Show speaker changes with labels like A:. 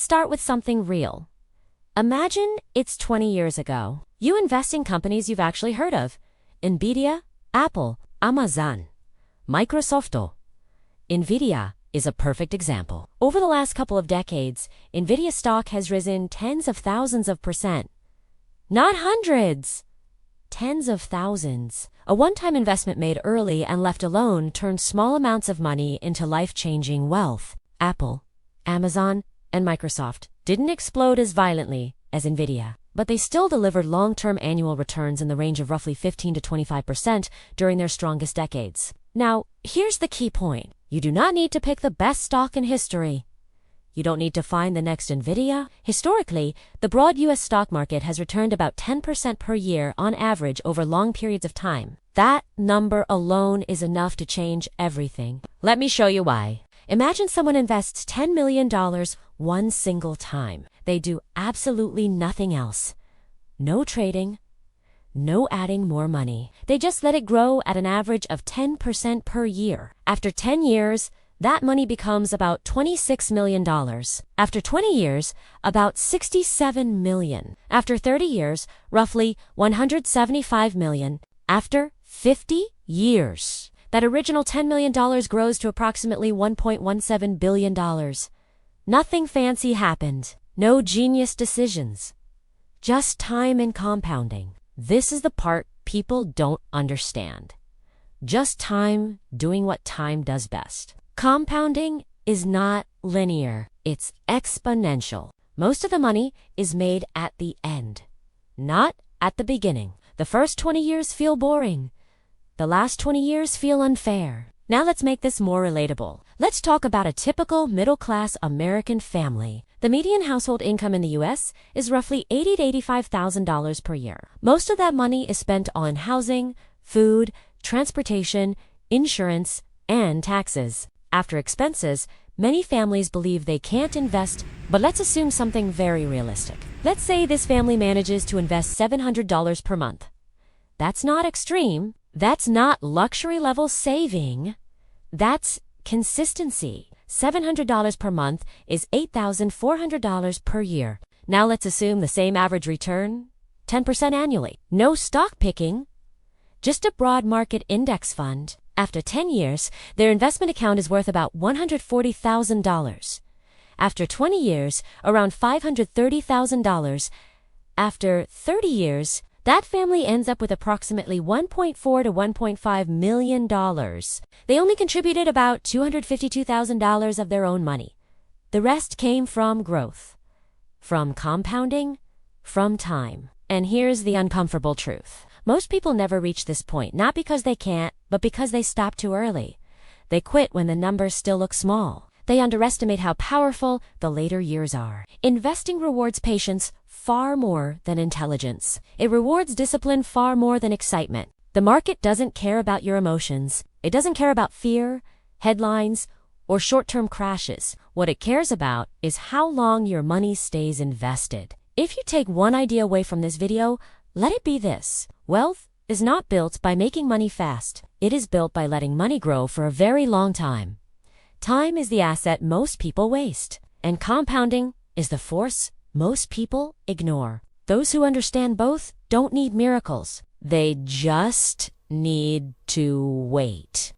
A: Let's start with something real. Imagine it's 20 years ago. You invest in companies you've actually heard of. Nvidia, Apple, Amazon, Microsoft. Nvidia is a perfect example. Over the last couple of decades, Nvidia stock has risen tens of thousands of percent. Not hundreds, tens of thousands. A one-time investment made early and left alone turned small amounts of money into life-changing wealth. Apple, Amazon, and Microsoft didn't explode as violently as Nvidia, but they still delivered long-term annual returns in the range of roughly 15 to 25% during their strongest decades. Now, here's the key point. You do not need to pick the best stock in history. You don't need to find the next Nvidia. Historically, the broad U.S. stock market has returned about 10% per year on average over long periods of time. That number alone is enough to change everything. Let me show you why. Imagine someone invests $10 million one single time. They do absolutely nothing else. No trading, no adding more money. They just let it grow at an average of 10% per year. After 10 years, that money becomes about $26 million. After 20 years, about $67 million. After 30 years, roughly $175 million. After 50 years, that original $10 million grows to approximately $1.17 billion. Nothing fancy happened. No genius decisions. Just time and compounding. This is the part people don't understand. Just time doing what time does best. Compounding is not linear. It's exponential. Most of the money is made at the end, not at the beginning. The first 20 years feel boring. The last 20 years feel unfair. Now let's make this more relatable. Let's talk about a typical middle-class American family. The median household income in the U.S. is roughly $80,000 to $85,000 per year. Most of that money is spent on housing, food, transportation, insurance, and taxes. After expenses, many families believe they can't invest, but let's assume something very realistic. Let's say this family manages to invest $700 per month. That's not extreme. That's not luxury level saving. That's consistency. $700 per month is $8,400 per year. Now let's assume the same average return, 10% annually. No stock picking, just a broad market index fund. After 10 years, their investment account is worth about $140,000. After 20 years, around $530,000. After 30 years, that family ends up with approximately $1.4 to $1.5 million. They only contributed about $252,000 of their own money. The rest came from growth, from compounding, from time. And here's the uncomfortable truth. Most people never reach this point, not because they can't, but because they stop too early. They quit when the numbers still look small. They underestimate how powerful the later years are. Investing rewards patience far more than intelligence. It rewards discipline far more than excitement. The market doesn't care about your emotions. It doesn't care about fear, headlines, or short-term crashes. What it cares about is how long your money stays invested. If you take one idea away from this video, let it be this. Wealth is not built by making money fast. It is built by letting money grow for a very long time. Time is the asset most people waste, and compounding is the force most people ignore. Those who understand both don't need miracles. They just need to wait.